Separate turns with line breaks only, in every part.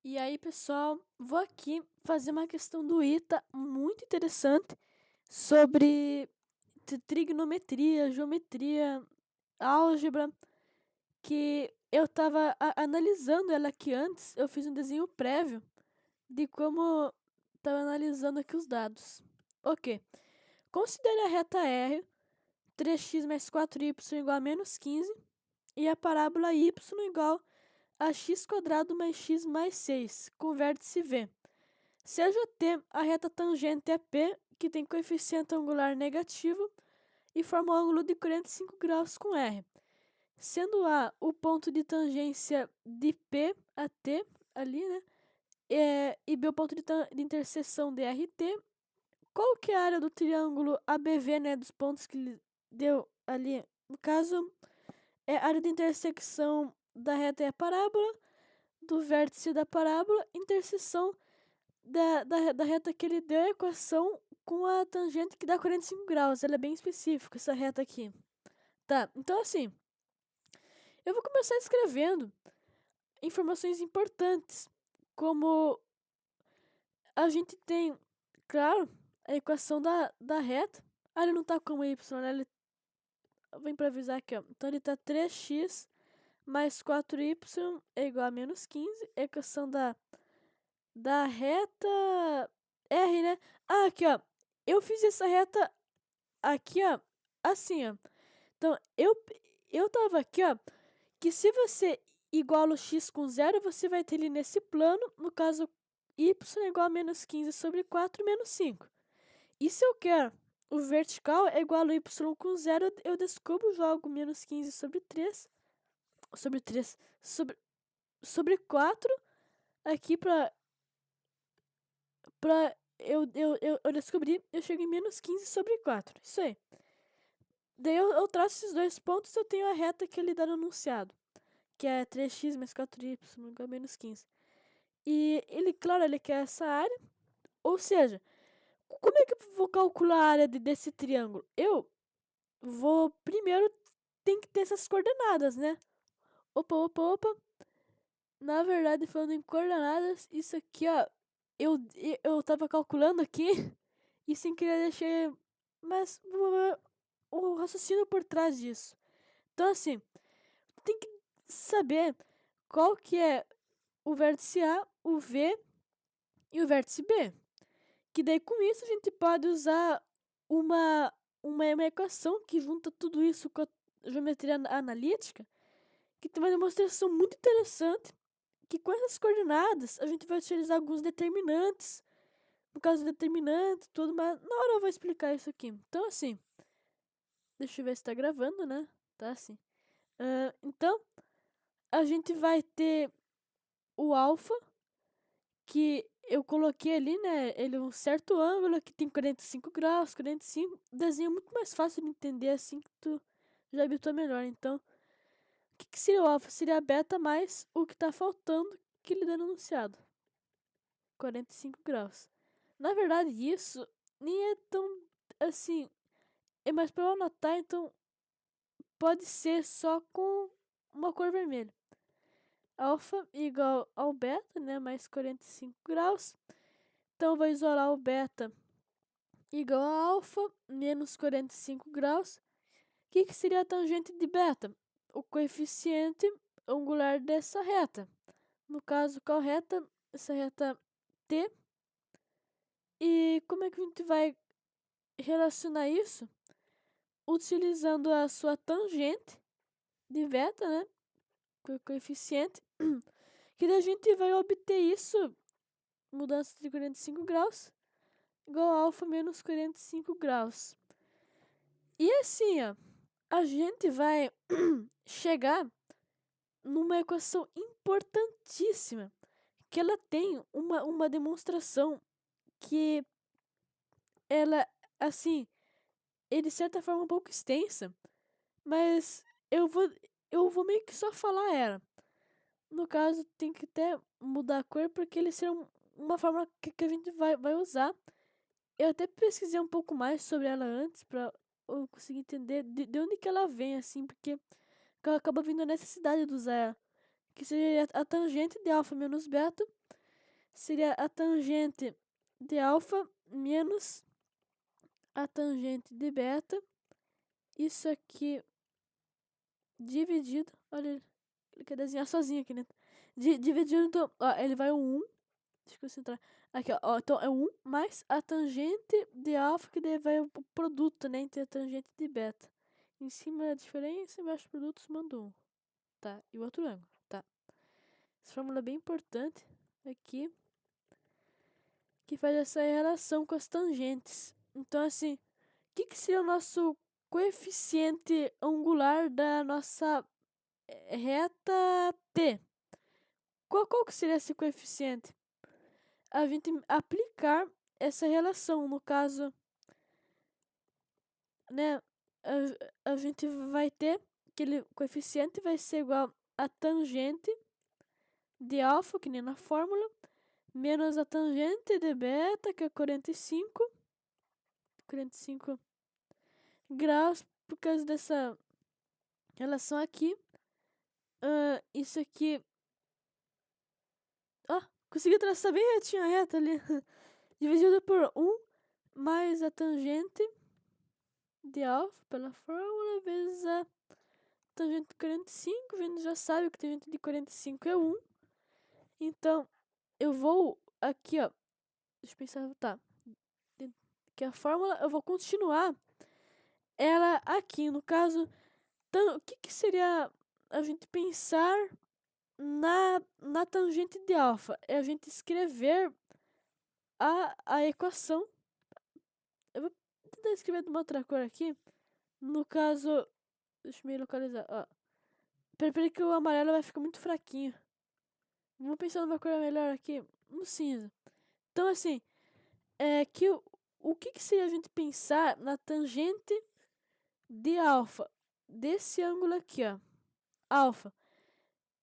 E aí, pessoal, vou aqui fazer uma questão do ITA muito interessante sobre trigonometria, geometria, álgebra, que eu estava analisando ela aqui antes, eu fiz um desenho prévio de como estava analisando aqui os dados. Ok, considere a reta R, 3x mais 4y igual a menos 15, e a parábola y igual a x² mais x mais 6, com vértice V. Seja T a reta tangente a P, que tem coeficiente angular negativo e forma um ângulo de 45 graus com R. Sendo A o ponto de tangência de P a T, ali, né? E B o ponto de interseção de RT. Qual que é a área do triângulo ABV, né? Dos pontos que ele deu ali. No caso, é a área de intersecção da reta e a parábola, do vértice da parábola, interseção da reta que ele deu a equação com a tangente que dá 45 graus. Ela é bem específica, essa reta aqui. Tá, então assim, eu vou começar escrevendo informações importantes, como a gente tem, claro, a equação da reta. Ah, ele não tá como y, né? Eu vou improvisar aqui, ó. Então ele tá 3x mais 4y é igual a menos 15. Equação da reta R, né? Ah, aqui, ó. Eu fiz essa reta aqui, ó, assim, ó. Então, eu tava aqui, ó, que se você iguala o x com zero, você vai ter ele nesse plano, no caso, y é igual a menos 15 sobre 4 menos 5. E se eu quero o vertical é igual a y com zero, eu descubro, jogo menos 15 sobre 4 aqui pra eu descobri, eu chego em menos 15 sobre 4. Isso aí. Daí eu traço esses dois pontos, eu tenho a reta que ele dá no enunciado, que é 3x mais 4y igual a menos 15. E ele, claro, ele quer essa área, ou seja, como é que eu vou calcular a área desse triângulo? Eu vou, primeiro, tem que ter essas coordenadas, né? Opa, opa, opa. Na verdade, falando em coordenadas, isso aqui, ó, eu tava calculando aqui e sem querer deixei, mas o raciocínio por trás disso. Então, assim, tem que saber qual que é o vértice A, o V e o vértice B. Que daí com isso a gente pode usar uma equação que junta tudo isso com a geometria analítica, que tem uma demonstração muito interessante, que com essas coordenadas a gente vai utilizar alguns determinantes, no caso determinante, tudo, mas na hora eu vou explicar isso aqui. Então assim, deixa eu ver se tá gravando, né? Tá assim. Então, a gente vai ter o alfa, que eu coloquei ali, né? Ele é um certo ângulo que tem 45 graus, 45. Desenho muito mais fácil de entender assim que tu já habitua melhor. Então, o que seria o alfa? Seria a beta mais o que tá faltando que ele dá no enunciado. 45 graus. Na verdade, isso nem é tão assim. É mais pra eu anotar, então pode ser só com uma cor vermelha. Alfa igual ao beta, né? Mais 45 graus. Então, eu vou isolar o beta igual a alfa menos 45 graus. O que seria a tangente de beta? O coeficiente angular dessa reta. No caso, qual reta? Essa reta T. E como é que a gente vai relacionar isso? Utilizando a sua tangente de beta, né? Com o coeficiente. Que daí a gente vai obter isso, mudança de 45 graus, igual a alfa menos 45 graus. E assim, ó, a gente vai chegar numa equação importantíssima, que ela tem uma demonstração que ela, assim, é de certa forma um pouco extensa, mas eu vou, eu vou meio que só falar ela. No caso, tem que até mudar a cor, porque ele será uma forma que a gente vai usar. Eu até pesquisei um pouco mais sobre ela antes, pra eu conseguir entender de onde que ela vem, assim, porque acaba vindo a necessidade de usar ela. Que seria a tangente de alfa menos beta seria a tangente de alfa menos a tangente de beta. Isso aqui dividido. Olha, ele quer desenhar sozinho aqui, né? Dividido, então, ó, ele vai 1. Deixa eu concentrar. Aqui, ó. Então é 1 mais a tangente de alfa, que daí vai o produto, né? Entre a tangente de beta. Em cima a diferença, embaixo produtos, mando 1. Tá? E o outro ângulo, tá? Essa fórmula é bem importante aqui, que faz essa relação com as tangentes. Então, assim, o que seria o nosso coeficiente angular da nossa reta T? Qual que seria esse coeficiente? A gente aplicar essa relação, no caso, né? A gente vai ter aquele coeficiente vai ser igual a tangente de alfa, que nem na fórmula, menos a tangente de beta, que é 45 graus, por causa dessa relação aqui. Isso aqui. Consegui traçar bem retinho a reta ali. Dividido por 1 mais a tangente de alfa pela fórmula vezes a tangente de 45. A gente já sabe que a tangente de 45 é 1. Então, eu vou aqui, ó. Deixa eu pensar, tá. Que a fórmula, eu vou continuar ela aqui. No caso, o que seria a gente pensar na tangente de alfa? É a gente escrever a equação. Eu vou tentar escrever de uma outra cor aqui. No caso, deixa eu me localizar. Ó. Peraí que o amarelo vai ficar muito fraquinho. Vamos pensar numa cor melhor aqui. No cinza. Então, assim, o que seria a gente pensar na tangente de alfa? Desse ângulo aqui, ó. Alfa.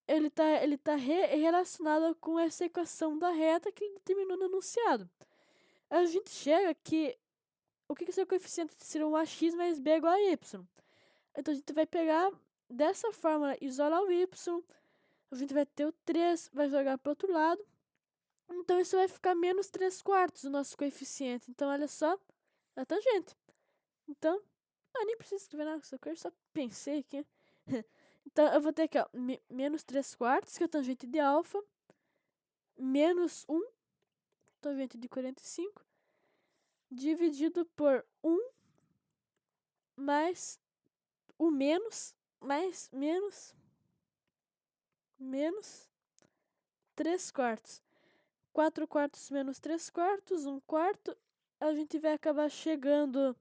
Ele tá relacionado com essa equação da reta que ele determinou no enunciado. A gente chega que o que seria o coeficiente? Seria um ax mais b igual a y. Então a gente vai pegar dessa fórmula, isolar o y, a gente vai ter o 3, vai jogar para o outro lado. Então isso vai ficar menos 3 quartos o nosso coeficiente. Então olha só a tangente. Então, nem preciso escrever nada com essa cor, só pensei aqui. Então eu vou ter aqui, ó, menos 3 quartos, que é a tangente de alfa, menos 1, tangente de 45, dividido por 1 mais o menos 3 quartos. 4 quartos menos 3 quartos, 1 quarto. A gente vai acabar chegando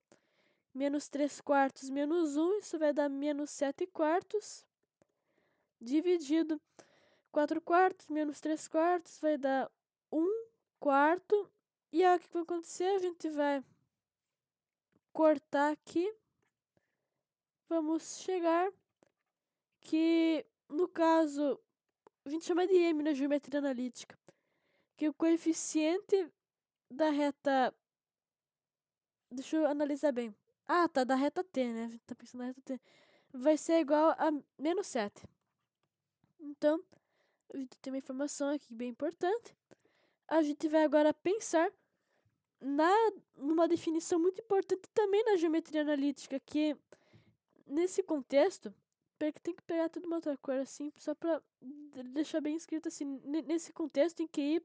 menos 3 quartos menos 1, isso vai dar menos 7 quartos. Dividido 4 quartos menos 3 quartos vai dar 1 quarto. E aí o que vai acontecer? A gente vai cortar aqui. Vamos chegar que, no caso, a gente chama de M na geometria analítica, que o coeficiente da reta. Deixa eu analisar bem. Tá, da reta T, né? A gente tá pensando na reta T. Vai ser igual a menos 7. Então, a gente tem uma informação aqui bem importante. A gente vai agora pensar numa definição muito importante também na geometria analítica, que nesse contexto, tem que pegar tudo uma outra cor assim, só pra deixar bem escrito assim, nesse contexto em que y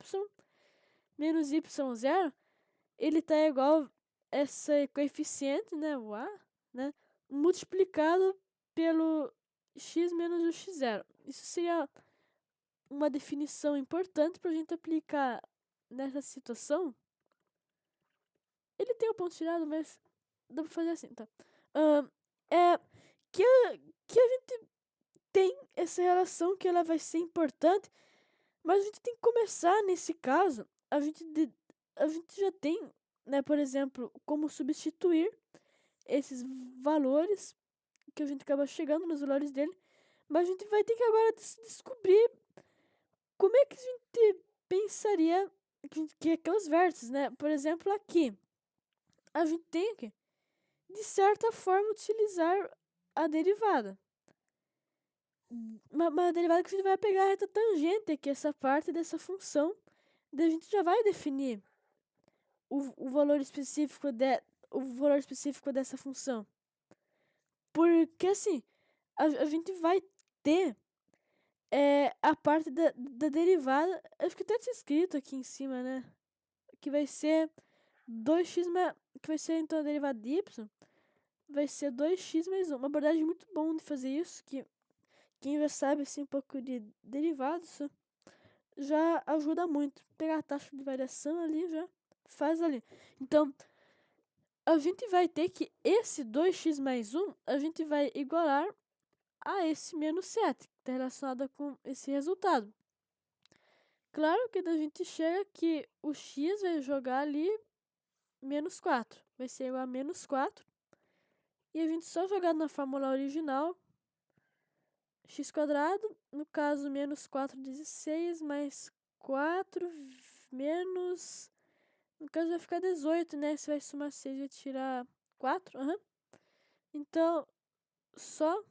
menos y0, ele tá igual esse coeficiente, né, o a, né, multiplicado pelo x menos o x0. Isso seria uma definição importante pra gente aplicar nessa situação. Ele tem o ponto tirado, mas dá pra fazer assim, tá? É que a gente tem essa relação que ela vai ser importante, mas a gente tem que começar nesse caso. A gente já tem, né, por exemplo, como substituir esses valores que a gente acaba chegando nos valores dele, mas a gente vai ter que agora descobrir como é que a gente pensaria que aqueles vértices, né? Por exemplo, aqui a gente tem que, de certa forma, utilizar a derivada. Uma derivada que a gente vai pegar a reta tangente, que é essa parte dessa função Daí a gente já vai definir o valor específico dessa função. Porque assim, a gente vai ter a parte da derivada. Acho que até tinha escrito aqui em cima, né? Que vai ser 2x mais. Que vai ser então a derivada de y. Vai ser 2x mais 1. Uma abordagem muito bom de fazer isso. Que quem já sabe assim, um pouco de derivados já ajuda muito. Pegar a taxa de variação ali já faz ali. Então, a gente vai ter que esse 2x mais 1 a gente vai igualar a esse menos 7, que está relacionado com esse resultado. Claro que a gente chega que o x vai jogar ali menos 4. Vai ser igual a menos 4. E a gente só jogar na fórmula original, x quadrado, no caso menos 4,16 mais 4 menos... No caso vai ficar 18, né? Você vai somar 6 e tirar 4. Então, só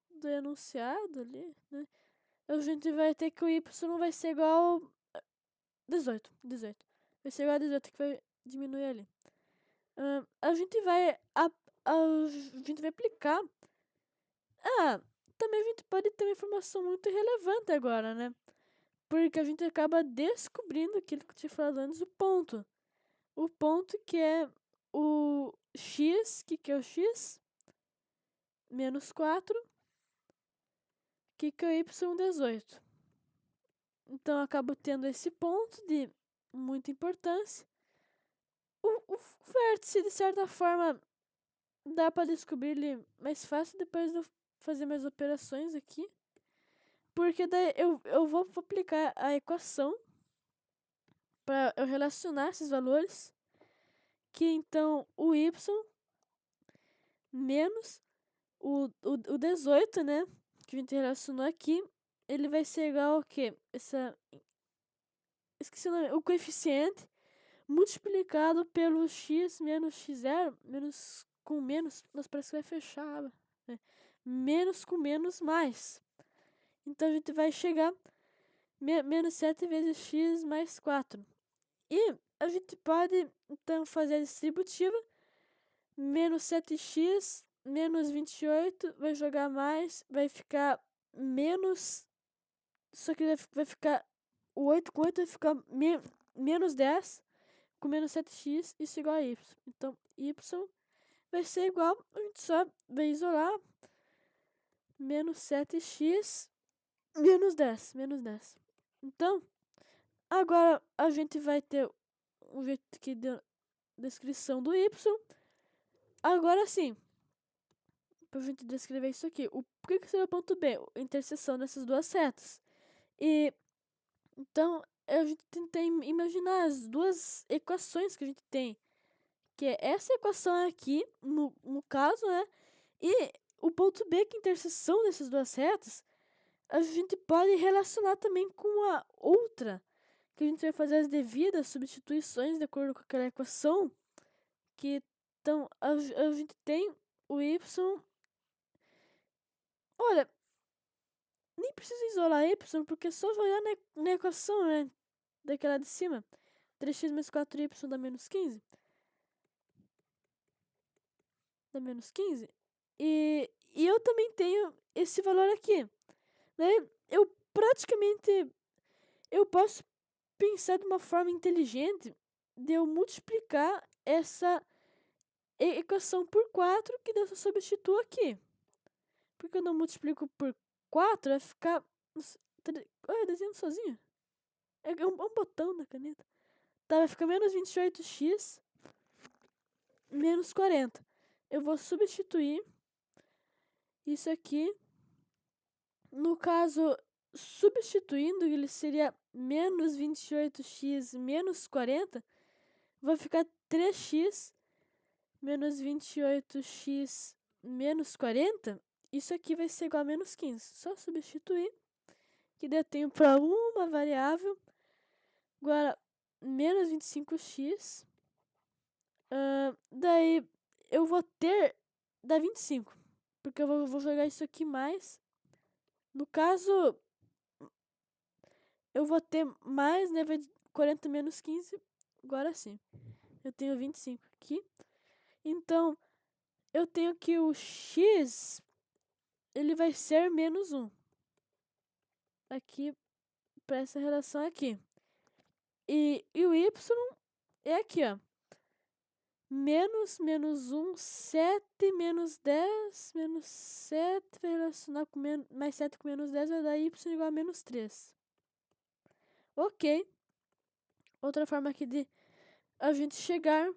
do enunciado ali, né? A gente vai ter que o y vai ser igual a 18. Vai ser igual a 18 que vai diminuir ali. A gente vai aplicar. Também a gente pode ter uma informação muito relevante agora, né? Porque a gente acaba descobrindo aquilo que eu tinha falado antes, o ponto. O ponto que é o x, que é o x? Menos 4, que é o y 18. Então eu acabo tendo esse ponto de muita importância. O vértice, de certa forma, dá para descobrir ele mais fácil depois de eu fazer minhas operações aqui. Porque daí eu vou aplicar a equação para eu relacionar esses valores. Que então o y menos o 18, né? Que a gente relacionou aqui, ele vai ser igual ao quê? Esqueci o nome. O coeficiente multiplicado pelo x menos x0, menos com menos, nossa, parece que vai fechar a aba, né? Menos com menos mais. Então a gente vai chegar menos 7 vezes x mais 4. E a gente pode então fazer a distributiva. Menos 7x menos 28 vai jogar mais, vai ficar menos. Só que vai ficar. O 8 com 8 vai ficar menos 10 com menos 7x, isso igual a y. Então, y vai ser igual, a gente só vai isolar menos 7x menos 10. Então, agora a gente vai ter um jeito que deu descrição do y. Agora sim, pra gente descrever isso aqui, por que seria o ponto B? A interseção dessas duas retas. E então a gente tenta imaginar as duas equações que a gente tem, que é essa equação aqui, no caso, né? E o ponto B, que é a interseção dessas duas retas, a gente pode relacionar também com a outra, que a gente vai fazer as devidas substituições de acordo com aquela equação, que então a gente tem o y. Olha, nem precisa isolar y, porque é só jogar na equação, né? Daquela de cima. 3x mais 4y dá menos 15. Dá menos 15. E eu também tenho esse valor aqui. Né? Eu praticamente... Eu posso pensar de uma forma inteligente de eu multiplicar essa equação por 4, que daí eu substituo aqui. Porque eu não multiplico por 4, vai ficar... Olha, desenhando sozinho. É um botão da caneta. Tá, vai ficar menos 28x menos 40. Eu vou substituir isso aqui. No caso, substituindo, ele seria menos 28x menos 40. Vai ficar 3x menos 28x menos 40. Isso aqui vai ser igual a menos 15. Só substituir. Que daí eu tenho para uma variável. Agora, menos 25x. Daí eu vou ter. Dá 25. Porque eu vou jogar isso aqui mais. No caso, eu vou ter mais, né? 40 menos 15, agora sim. Eu tenho 25 aqui. Então, eu tenho que o x, ele vai ser menos 1. Aqui, para essa relação aqui. E o y é aqui, ó. Menos 1, 7, menos 10, menos 7, vai relacionar com mais 7 com menos 10, vai dar y igual a menos 3. Ok. Outra forma aqui de a gente chegar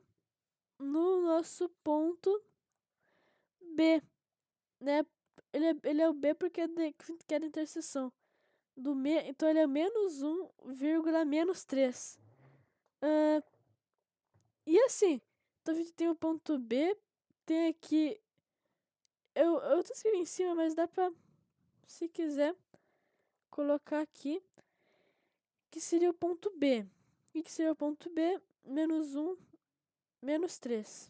no nosso ponto B, né? Ele é o B porque que é da interseção. Então ele é menos 1, vírgula menos 3. E assim, então a gente tem o ponto B, tem aqui. Eu tô escrevendo em cima, mas dá pra, se quiser, colocar aqui. Que seria o ponto B. E que seria o ponto B? Menos 1, menos 3.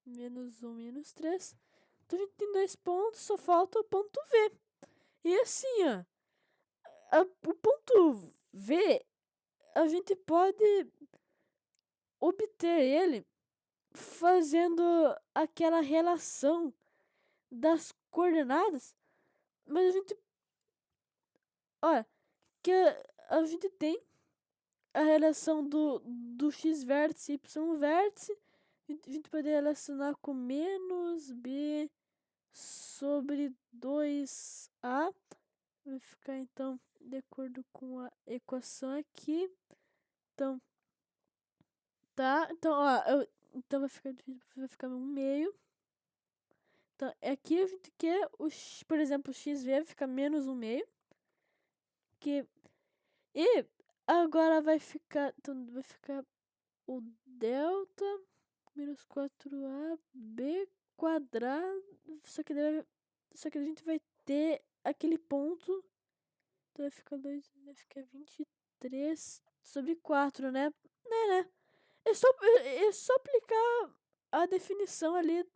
Menos 1, menos 3. Então a gente tem 2 pontos, só falta o ponto V. E assim, ó. O ponto V, a gente pode obter ele fazendo aquela relação das coordenadas, mas a gente, olha, que a gente tem a relação do x vértice e y vértice, a gente pode relacionar com menos b sobre 2a, vai ficar então de acordo com a equação aqui. Então, tá, então, ó, então vai ficar 1/2. Então, aqui a gente quer, por exemplo, o xv vai ficar menos 1/2. E agora vai ficar, então vai ficar o delta menos 4ab quadrado. Só que a gente vai ter aquele ponto. Então vai ficar 23 sobre 4, né? Né? É só aplicar a definição ali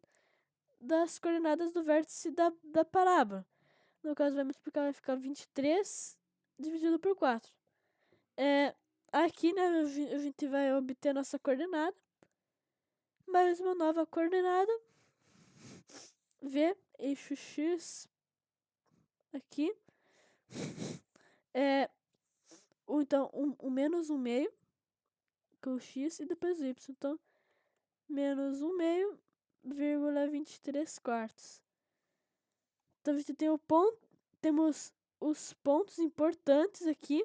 das coordenadas do vértice da parábola. No caso, vai multiplicar, vai ficar 23 dividido por 4. Aqui, né, a gente vai obter a nossa coordenada. Mais uma nova coordenada. V, eixo X. Aqui. Então, o menos 1/2, que é o X, e depois o Y. Então, menos 1/2, vírgula 23 quartos. Então, a gente tem temos os pontos importantes aqui.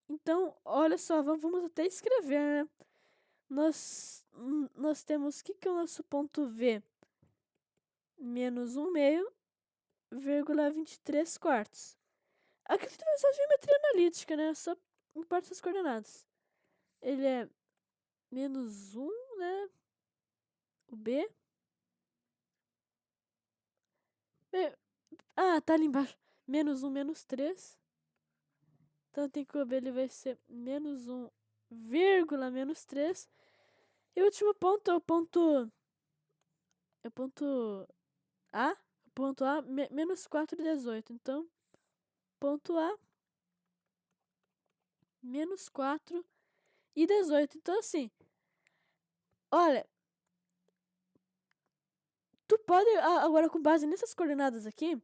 Então, olha só, vamos até escrever, né? Nós temos, o que é o nosso ponto V? Menos 1/2, vírgula 23 quartos. Aqui a gente vai usar geometria analítica, né? Só importa as coordenadas. Ele é menos 1, né? O B. Tá ali embaixo. Menos 1, menos 3. Então tem que o B, ele vai ser menos 1, vírgula menos 3. E o último ponto é o ponto A. O ponto A, menos 4/18. Então, ponto A, menos 4/18. Então, assim, olha, tu pode, agora com base nessas coordenadas aqui,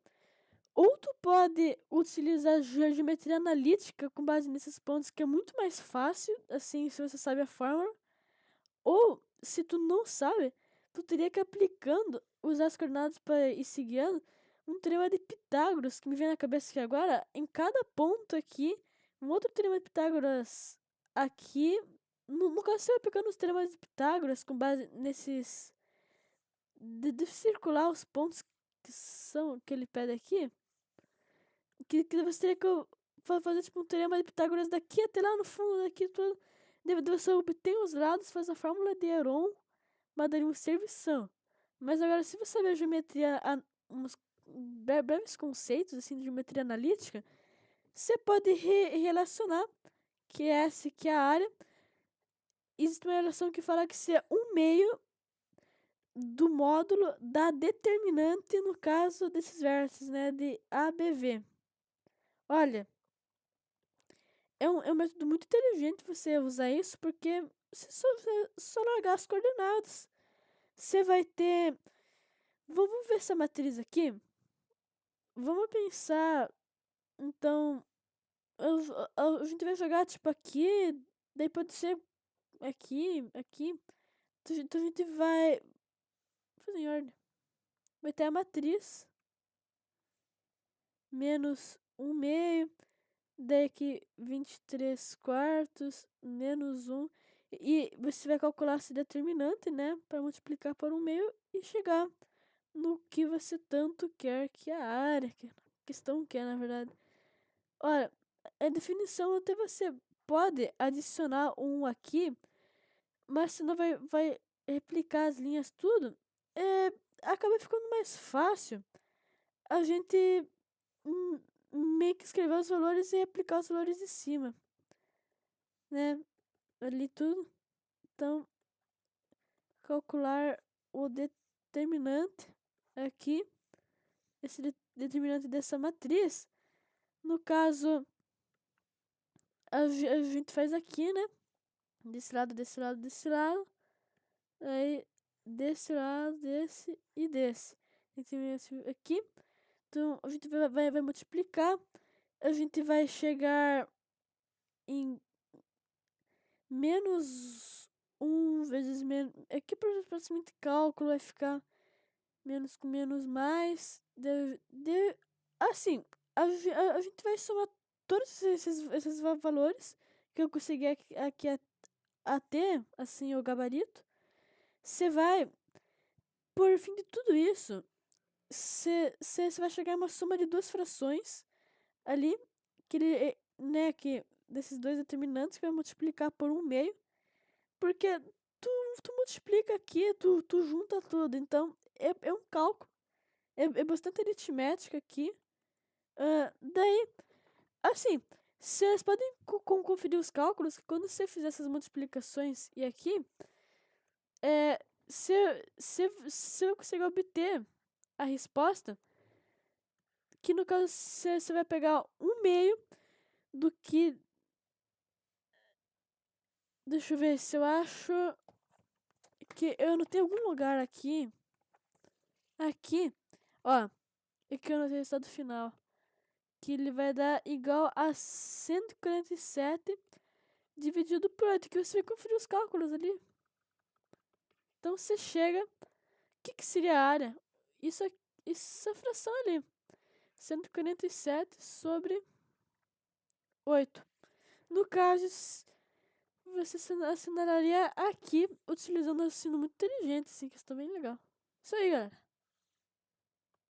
ou tu pode utilizar geometria analítica com base nesses pontos, que é muito mais fácil, assim, se você sabe a fórmula. Ou, se tu não sabe, tu teria que aplicando, usar as coordenadas para ir seguindo, um teorema de Pitágoras, que me vem na cabeça aqui agora, em cada ponto aqui, um outro teorema de Pitágoras aqui. No caso, você vai aplicando os teoremas de Pitágoras com base nesses... De circular os pontos que ele pede aqui, que você teria que fazer tipo um teorema de Pitágoras daqui até lá no fundo, daqui tudo. Você obtém os lados, faz a fórmula de Heron, mas daria uma servição. Mas agora, se você saber a geometria, uns breves conceitos assim de geometria analítica, você pode relacionar que que é a área. Existe uma relação que fala que se é 1/2 do módulo da determinante, no caso desses vértices, né, de ABV. Olha, é um método muito inteligente você usar isso, porque você só largar as coordenadas. Você vai ter. Vamos ver essa matriz aqui? Vamos pensar. Então, a gente vai jogar tipo aqui, daí pode ser aqui, aqui. Então a gente vai fazer em ordem. Vai ter a matriz menos 1/2, daí aqui 23 quartos, menos 1. E você vai calcular esse determinante, né? Para multiplicar por 1/2 e chegar no que você tanto quer, que é a área, que a questão quer, na verdade. Olha, a definição até você pode adicionar um aqui, mas senão vai replicar as linhas tudo. Acaba ficando mais fácil a gente hum, meio que escrever os valores e aplicar os valores em cima, né? Ali tudo. Então, calcular o determinante aqui, esse determinante dessa matriz. No caso, a gente faz aqui, né? Desse lado, desse lado, desse lado. Aí, desse lado, desse e desse. Aqui. Então, a gente vai multiplicar. A gente vai chegar em menos 1 vezes menos. Aqui, praticamente, cálculo vai ficar menos com menos mais. Assim, a gente vai somar todos esses valores que eu consegui aqui a ter, assim, o gabarito. Você vai, por fim de tudo isso, você vai chegar a uma soma de duas frações ali, que ele, né, que desses dois determinantes que vai multiplicar por 1/2, porque tu multiplica aqui, tu junta tudo, então é um cálculo, é bastante aritmética aqui. Daí, assim, vocês podem conferir os cálculos, que quando você fizer essas multiplicações e aqui, você vai conseguir obter a resposta, que no caso você vai pegar 1/2 do que. Deixa eu ver se eu acho que eu anotei algum lugar aqui. Aqui, ó, aqui eu anotei o resultado final. Que ele vai dar igual a 147 dividido por 8. Que você vai conferir os cálculos ali. Então você chega. O que seria a área? Isso é fração ali. 147 sobre 8. No caso, você assinalaria aqui utilizando um assino muito inteligente, assim, que isso tá bem legal. Isso aí, galera.